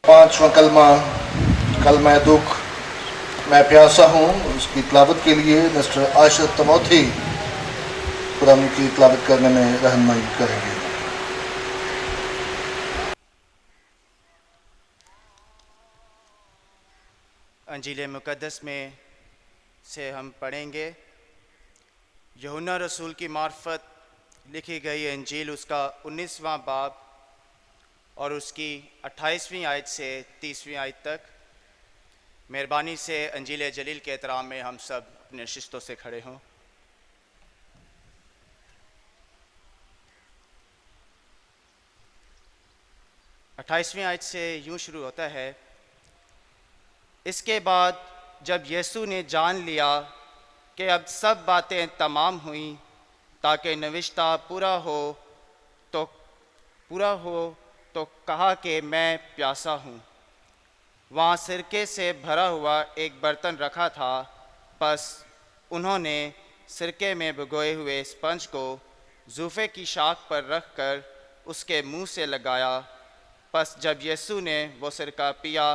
पांचवा कलमा कलमा दुख मैं प्यासा हूँ, उसकी तिलावत के लिए मिस्टर आशिर तमोथी कुरान की तिलावत करने में रहनुमाई करेंगे। अंजील मुक़द्दस में से हम पढ़ेंगे यूहन्ना रसूल की मार्फत लिखी गई अंजील उसका 19वां बाब और उसकी 28वीं आयत से 30वीं आयत तक। मेहरबानी से अंजील जलील के एहतराम में हम सब अपने नशिस्तों से खड़े हों। अट्ठाईसवीं आयत से यूँ शुरू होता है, इसके बाद जब यीशु ने जान लिया कि अब सब बातें तमाम हुईं ताकि नविश्ता पूरा हो तो कहा कि मैं प्यासा हूँ। वहाँ सिरके से भरा हुआ एक बर्तन रखा था, बस उन्होंने सिरके में भिगोए हुए स्पंज को जूफे की शाख पर रखकर उसके मुंह से लगाया। बस जब यीशु ने वो सिरका पिया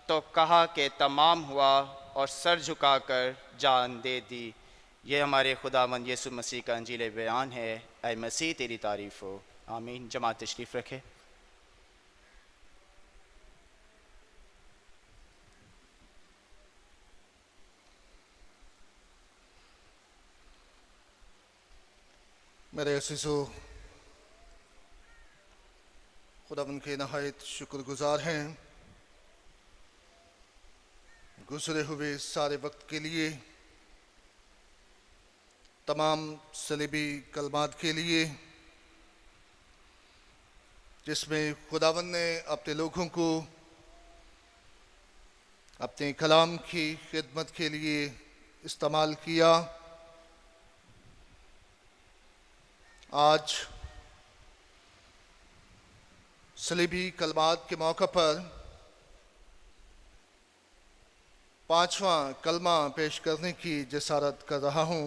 तो कहा कि तमाम हुआ और सर झुकाकर जान दे दी। ये हमारे खुदावंद यीशु मसीह का अंजील बयान है। ऐ मसीह तेरी तारीफ़ हो। आमीन। जमात तशरीफ़ रखे। मेरे अज़ीज़ों, खुदावंद के नहायत शुक्रगुजार हैं गुज़रे हुए सारे वक्त के लिए, तमाम सलीबी कलमात के लिए जिसमें खुदावंद ने अपने लोगों को अपने कलाम की खिदमत के लिए इस्तेमाल किया। आज सलीबी कलमात के मौका पर पांचवा कलमा पेश करने की जसारत कर रहा हूं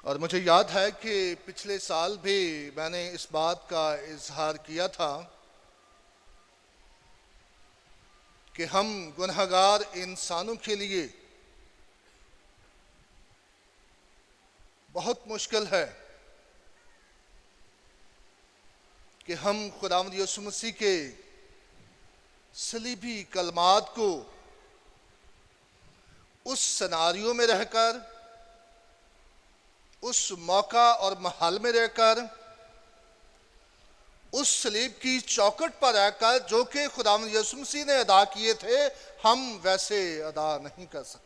और मुझे याद है कि पिछले साल भी मैंने इस बात का इजहार किया था कि हम गुनहगार इंसानों के लिए बहुत मुश्किल है कि हम खुदावंद यीशु मसीह के सलीबी कलमात को उस सिनारियो में रहकर, उस मौका और महल में रहकर, उस सलीब की चौखट पर रहकर जो कि खुदावंद यीशु मसीह ने अदा किए थे, हम वैसे अदा नहीं कर सकते।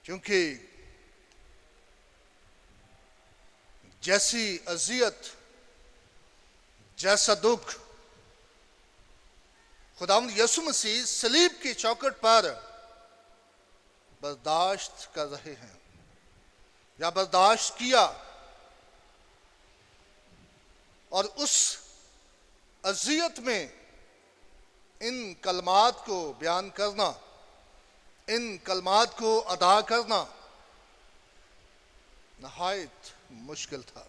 क्योंकि जैसी अजियत, जैसा दुख खुदावंद यीशु मसीह सलीब की चौखट पर बर्दाश्त कर रहे हैं या बर्दाश्त किया, और उस अजियत में इन कलमात को बयान करना, इन कलमात को अदा करना नहायत मुश्किल था।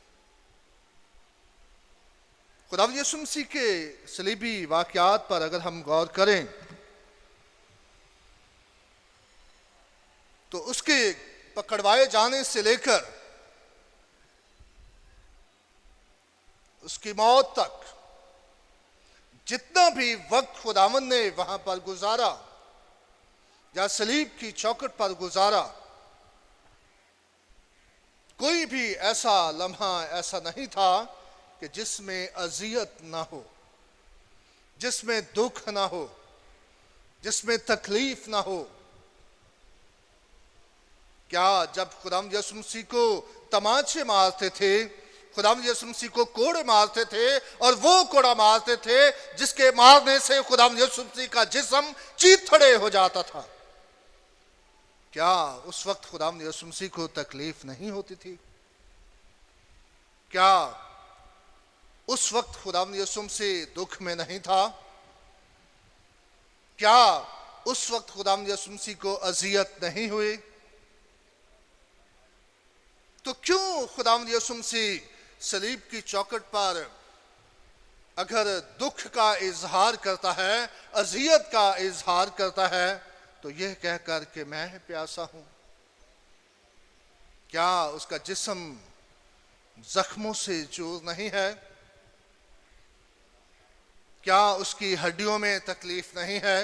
खुदावंद यीशु मसीह के सलीबी वाक़यात पर अगर हम गौर करें तो उसके पकड़वाए जाने से लेकर उसकी मौत तक जितना भी वक्त खुदावंद ने वहां पर गुजारा या सलीब की चौखट पर गुजारा, कोई भी ऐसा लम्हा ऐसा नहीं था कि जिसमें अजियत ना हो, जिसमें दुख ना हो, जिसमें तकलीफ ना हो। क्या जब खुदावंद यीशु मसीह को तमाचे मारते थे, खुदावंद यीशु मसीह को कोड़े मारते थे, और वो कोड़ा मारते थे जिसके मारने से खुदावंद यीशु मसीह का जिस्म चीथड़े हो जाता था, क्या उस वक्त खुदावंद यीशु मसीह को तकलीफ नहीं होती थी? क्या उस वक्त खुदावंद यीशु मसीह दुख में नहीं था? क्या उस वक्त खुदावंद यीशु मसीह को अजियत नहीं हुई? तो क्यों खुदावंद यीशु मसीह सलीब की चौखट पर अगर दुख का इजहार करता है, अजियत का इजहार करता है, तो यह कहकर कि मैं प्यासा हूं। क्या उसका जिस्म जख्मों से चूर नहीं है? क्या उसकी हड्डियों में तकलीफ नहीं है?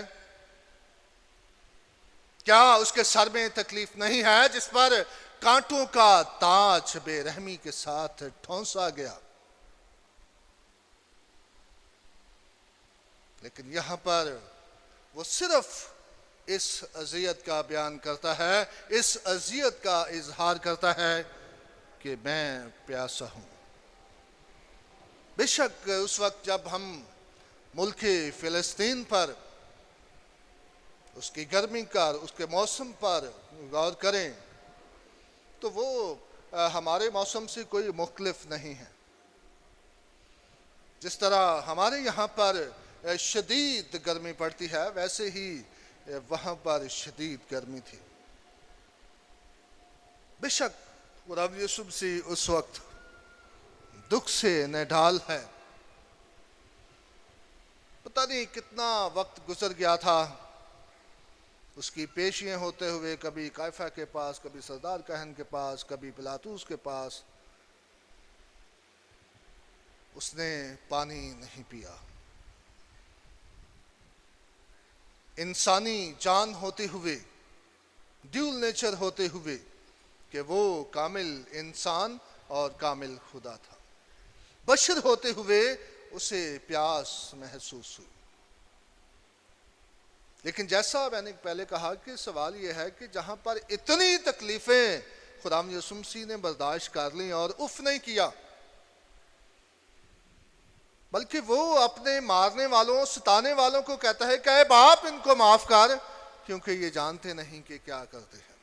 क्या उसके सर में तकलीफ नहीं है जिस पर कांटों का ताज बेरहमी के साथ ठोंसा गया? लेकिन यहां पर वो सिर्फ इस अजियत का बयान करता है, इस अजियत का इजहार करता है कि मैं प्यासा हूं। बेशक उस वक्त जब हम मुल्क फिलिस्तीन पर, उसकी गर्मी का, उसके मौसम पर गौर करें तो वो हमारे मौसम से कोई मुख्तलिफ नहीं है। जिस तरह हमारे यहाँ पर शदीद गर्मी पड़ती है, वैसे ही वहां पर शदीद गर्मी थी। बेशक रब यीशु मसीह उस वक्त दुख से निढाल है। पता नहीं कितना वक्त गुजर गया था उसकी पेशियां होते हुए, कभी कायफा के पास, कभी सरदार कहन के पास, कभी पिलातूस के पास। उसने पानी नहीं पिया। इंसानी जान होते हुए, ड्यूल नेचर होते हुए कि वो कामिल इंसान और कामिल खुदा था, बशर होते हुए उसे प्यास महसूस हुई। लेकिन जैसा मैंने पहले कहा कि सवाल यह है कि जहां पर इतनी तकलीफें खुदावंद यीशु मसीह ने बर्दाश्त कर ली और उफ नहीं किया, बल्कि वो अपने मारने वालों, सताने वालों को कहता है कि बाप इनको माफ कर, क्योंकि ये जानते नहीं कि क्या करते हैं।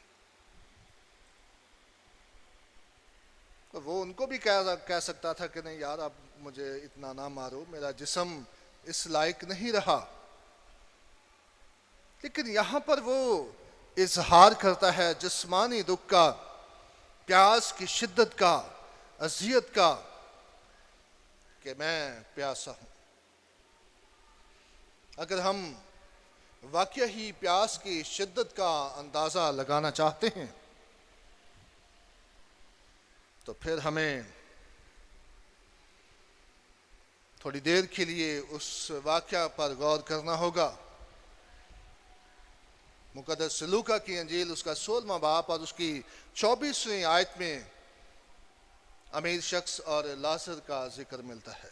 तो वो उनको भी कह सकता था कि नहीं यार, अब मुझे इतना ना मारो, मेरा जिस्म इस लायक नहीं रहा। लेकिन यहां पर वो इजहार करता है जिस्मानी दुख का, प्यास की शिद्दत का, अजियत का, कि मैं प्यासा हूं। अगर हम वाकई ही प्यास की शिद्दत का अंदाजा लगाना चाहते हैं तो फिर हमें थोड़ी देर के लिए उस वाकया पर गौर करना होगा। मुकद्दस लूका की अंजील उसका 16वां बाब और उसकी 24वीं आयत में अमीर शख्स और लाजर का जिक्र मिलता है।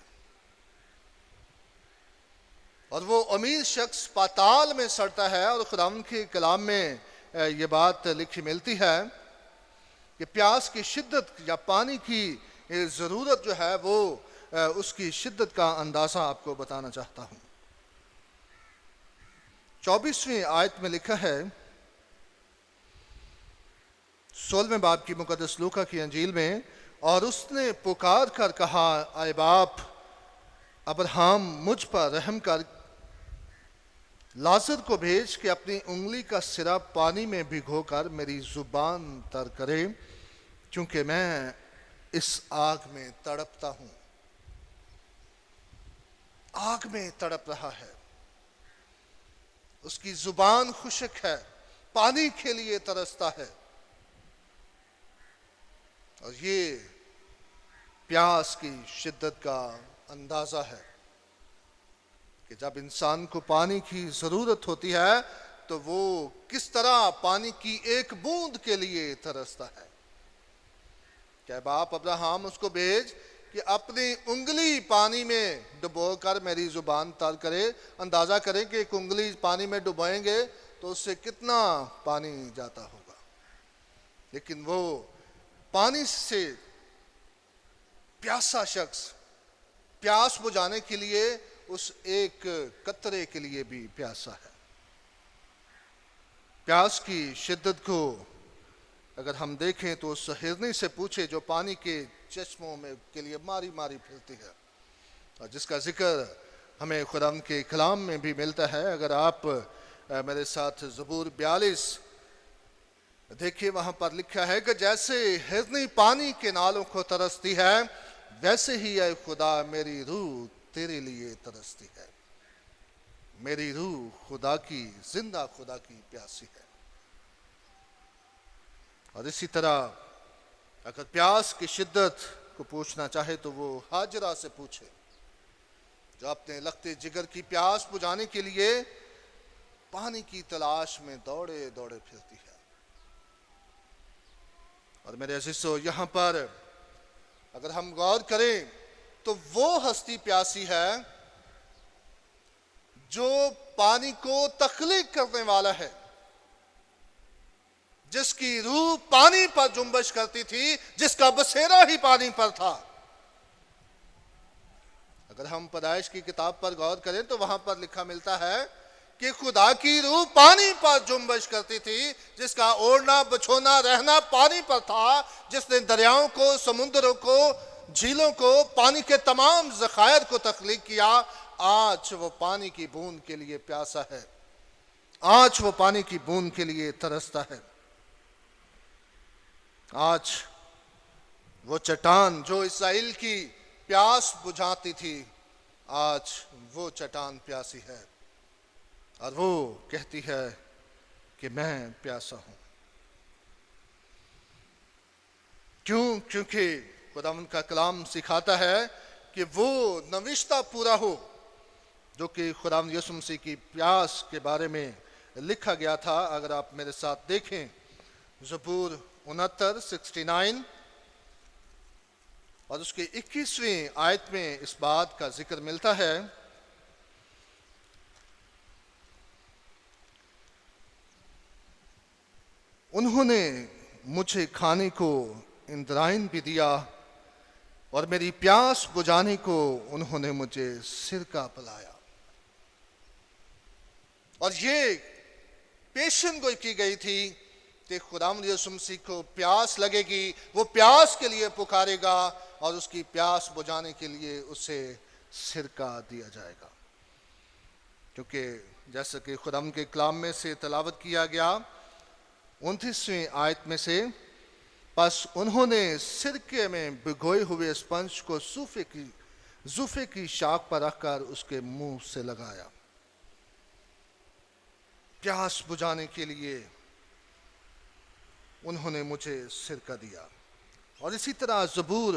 और वो अमीर शख्स पाताल में सड़ता है और खुदावंद के कलाम में ये बात लिखी मिलती है कि प्यास की शिद्दत या पानी की ज़रूरत जो है वो उसकी शिद्दत का अंदाज़ा आपको बताना चाहता हूँ। 24वीं आयत में लिखा है, 16वें बाब की मुकद्दस लूका की अंजील में, और उसने पुकार कर कहा, आए बाप अब्राहम, मुझ पर रहम कर, लाजर को भेज के अपनी उंगली का सिरा पानी में भिगोकर मेरी जुबान तर करे, क्योंकि मैं इस आग में तड़पता हूं। आग में तड़प रहा है, उसकी जुबान खुश्क है, पानी के लिए तरसता है। और ये प्यास की शिद्दत का अंदाजा है कि जब इंसान को पानी की जरूरत होती है तो वो किस तरह पानी की एक बूंद के लिए तरसता है। क्या बाप अब्राहम उसको भेज कि अपनी उंगली पानी में डुबोकर मेरी जुबान तर करे। अंदाजा करें कि एक उंगली पानी में डुबोएंगे तो उससे कितना पानी जाता होगा। लेकिन वो पानी से प्यासा शख्स प्यास बुझाने के लिए उस एक कतरे के लिए भी प्यासा है। प्यास की शिद्दत को अगर हम देखें तो उस हिरनी से पूछे जो पानी के चश्मों में के लिए मारी मारी फिरती है, और जिसका जिक्र हमें खुदावंद के कलाम में भी मिलता है। अगर आप मेरे साथ ज़बूर 42 देखिए वहां पर लिखा है कि जैसे हिरनी पानी के नालों को तरसती है, वैसे ही ऐ खुदा मेरी रूह तेरे लिए तरसती है। मेरी रूह खुदा की, जिंदा खुदा की प्यासी है। और इसी तरह अगर प्यास की शिद्दत को पूछना चाहे तो वो हाजरा से पूछे, जो अपने लगते जिगर की प्यास बुझाने के लिए पानी की तलाश में दौड़े दौड़े फिरती है। और मेरे अजीजों, यहाँ पर अगर हम गौर करें तो वो हस्ती प्यासी है जो पानी को तख्लीक करने वाला है, जिसकी रूह पानी पर जुम्बश करती थी, जिसका बसेरा ही पानी पर था। अगर हम पैदाइश की किताब पर गौर करें तो वहां पर लिखा मिलता है कि खुदा की रूह पानी पर जुम्बश करती थी, जिसका ओढ़ना बछोना रहना पानी पर था, जिसने दरियाओं को, समुद्रों को, झीलों को, पानी के तमाम ज़खायर को तख्लीक किया। आज वो पानी की बूंद के लिए प्यासा है, आज वो पानी की बूंद के लिए तरसता है। आज वो चट्टान जो इस्राएल की प्यास बुझाती थी, आज वो चट्टान प्यासी है और वो कहती है कि मैं प्यासा हूं। क्यों? क्योंकि खुदावंद का कलाम सिखाता है कि वो नविश्ता पूरा हो जो कि खुदावंद यीशु मसीह की प्यास के बारे में लिखा गया था। अगर आप मेरे साथ देखें ज़बूर 69 और उसके 21वीं आयत में इस बात का जिक्र मिलता है, उन्होंने मुझे खाने को इंद्रायण भी दिया और मेरी प्यास बुझाने को उन्होंने मुझे सिरका पिलाया। और ये पेशन गोई की गई थी कि खुदावंद यीशु मसीह को प्यास लगेगी, वो प्यास के लिए पुकारेगा और उसकी प्यास बुझाने के लिए उसे सिरका दिया जाएगा। क्योंकि जैसा कि खुदावंद के कलाम में से तलावत किया गया 29वीं आयत में से, बस उन्होंने सिरके में भिगोए हुए स्पंज को जूफे की शाख पर रखकर उसके मुंह से लगाया। प्यास बुझाने के लिए उन्होंने मुझे सिरका दिया। और इसी तरह ज़बूर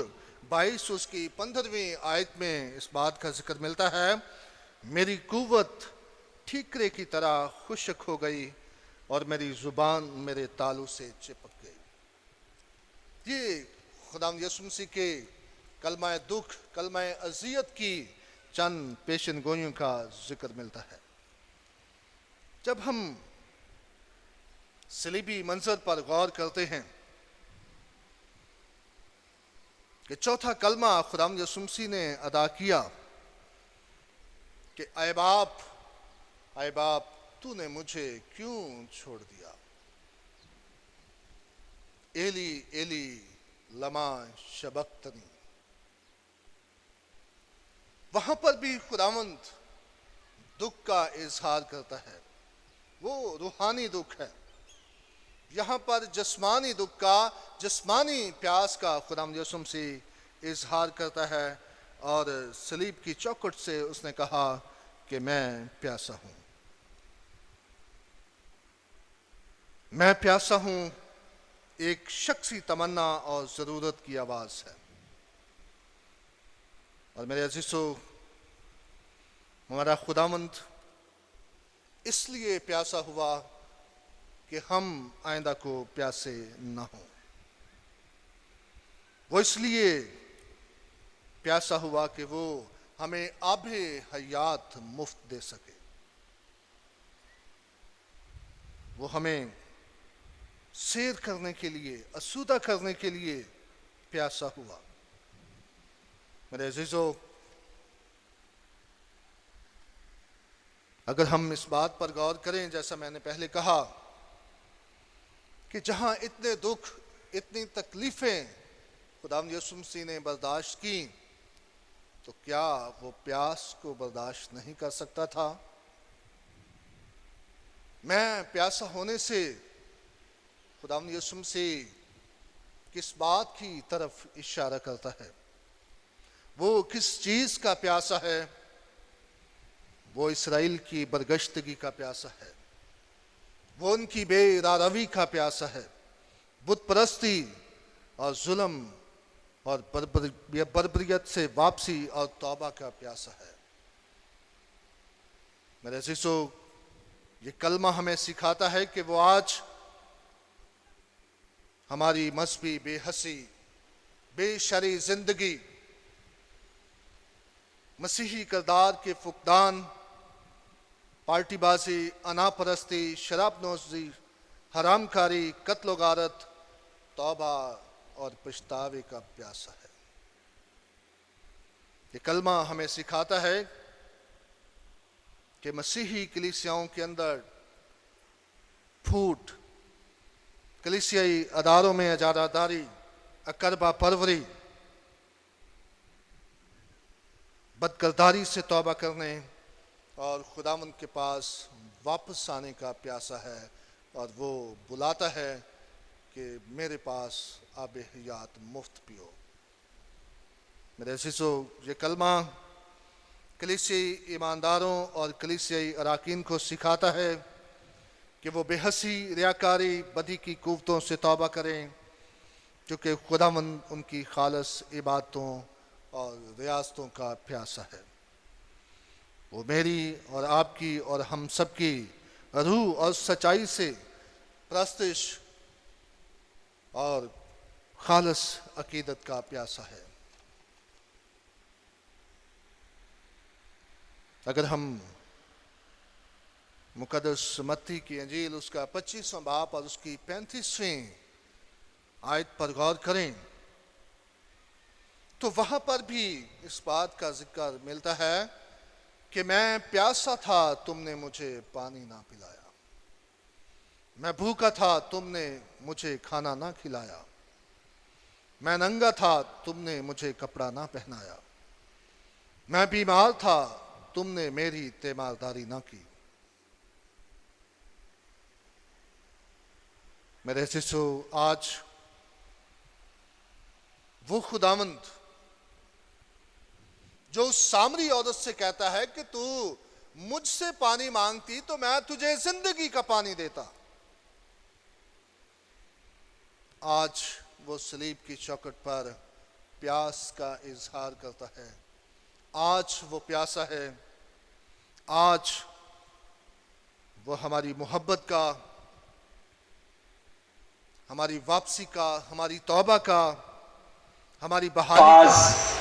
22 उसकी 15वीं आयत में इस बात का जिक्र मिलता है, मेरी कुव्वत ठीकरे की तरह खुश्क हो गई और मेरी जुबान मेरे तालू से चिपक गई। ये खुदावंद यीशु मसीह के कलमा दुख, कलमा अजियत की चंद पेशन गोइयों का जिक्र मिलता है। जब हम सलीबी मंजर पर गौर करते हैं कि चौथा कलमा खुदावंद यीशु मसीह ने अदा किया कि ऐ बाप तूने मुझे क्यों छोड़ दिया। एली एली लमा शबक्तनी। वहां पर भी खुदावंद दुख का इजहार करता है, वो रूहानी दुख है। यहाँ पर जिस्मानी दुख का, जिस्मानी प्यास का खुदावंद यीशु मसीह इजहार करता है और सलीब की चौखट से उसने कहा कि मैं प्यासा हूं, मैं प्यासा हूं। एक शख्सी तमन्ना और जरूरत की आवाज है। और मेरे अजीजों, हमारा खुदावंद इसलिए प्यासा हुआ कि हम आइंदा को प्यासे ना हो। वो इसलिए प्यासा हुआ कि वो हमें आबे हयात मुफ्त दे सके। वो हमें सैर करने के लिए, आसूदा करने के लिए प्यासा हुआ। मेरे अजीजों, अगर हम इस बात पर गौर करें, जैसा मैंने पहले कहा कि जहां इतने दुख, इतनी तकलीफें खुदावंद यीशु मसीह ने बर्दाश्त की, तो क्या वो प्यास को बर्दाश्त नहीं कर सकता था? मैं प्यासा होने से खुदावंद यीशु मसीह किस बात की तरफ इशारा करता है, वो किस चीज का प्यासा है? वो इसराइल की बरगश्तगी का प्यासा है, वो उनकी बेरारवी का प्यासा है, बुत परस्ती और जुल्म और बर्बरियत से वापसी और तौबा का प्यासा है। मेरे अज़ीज़ों, ये कलमा हमें सिखाता है कि वो आज हमारी मजहबी बेहसी, बेशरी जिंदगी, मसीही किरदार के फुकदान, पार्टीबाजी, अनापरस्ती, शराबनोशी, हरामकारी, कत्ल गारत, तौबा और पछतावे का प्यासा है। ये कलमा हमें सिखाता है कि मसीही कलीसियाओं के अंदर फूट, कलीसियाई अदारों में अजादादारी, अकरबा परवरी, बदकिरदारी से तौबा करने और खुदावंद के पास वापस आने का प्यासा है। और वो बुलाता है कि मेरे पास आब हयात मुफ्त पियो। मेरे अज़ीज़ों, ये कलमा कलीसियाई ईमानदारों और कलीसियाई अराकीन को सिखाता है कि वो बेहसी, रियाकारी, बदी की कुव्वतों से तौबा करें, क्योंकि खुदावंद उनकी खालस इबादतों और रियासतों का प्यासा है। वो मेरी और आपकी और हम सब की रूह और सच्चाई से प्रस्तिश और खालस अकीदत का प्यासा है। अगर हम मुकद्दस मत्ती की अंजील उसका 25वां बाब और उसकी 35वीं आयत पर गौर करें तो वहां पर भी इस बात का जिक्र मिलता है कि मैं प्यासा था, तुमने मुझे पानी ना पिलाया, मैं भूखा था, तुमने मुझे खाना ना खिलाया, मैं नंगा था, तुमने मुझे कपड़ा ना पहनाया, मैं बीमार था, तुमने मेरी तीमारदारी ना की। मेरे शिशु, आज वो खुदावंद जो उस सामरी औरत से कहता है कि तू मुझसे पानी मांगती तो मैं तुझे जिंदगी का पानी देता, आज वो सलीब की चौखट पर प्यास का इजहार करता है। आज वो प्यासा है, आज वो हमारी मोहब्बत का, हमारी वापसी का, हमारी तौबा का, हमारी बहाली का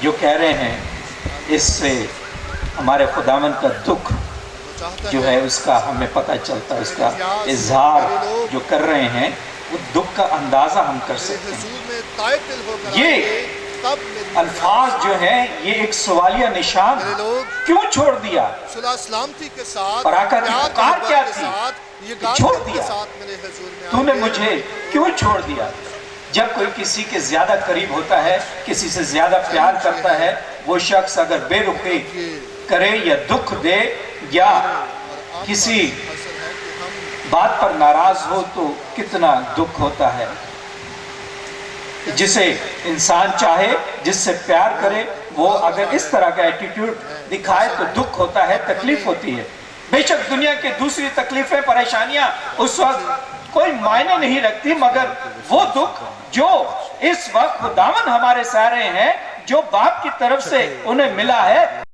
जो कह रहे हैं, इससे हमारे खुदावन का दुख जो है उसका हमें पता चलता है, उसका इजहार जो कर रहे हैं वो दुख का अंदाजा हम कर सकते हैं। ये अल्फाज जो है ये एक सवालिया निशान, क्यों छोड़ दिया? सलामती के साथ और आका की पुकार क्या थी? छोड़ दिया, तूने मुझे क्यों छोड़ दिया? जब कोई किसी के ज्यादा करीब होता है, किसी से ज्यादा प्यार करता है, वो शख्स अगर बेरुखी करे या दुख दे या किसी बात पर नाराज हो तो कितना दुख होता है। जिसे इंसान चाहे, जिससे प्यार करे, वो अगर इस तरह का एटीट्यूड दिखाए तो दुख होता है, तकलीफ होती है। बेशक दुनिया की दूसरी तकलीफें, परेशानियां उस वक्त कोई मायने नहीं रखती, मगर वो दुख जो इस वक्त खुदावन हमारे सहारे हैं, जो बाप की तरफ से उन्हें मिला है,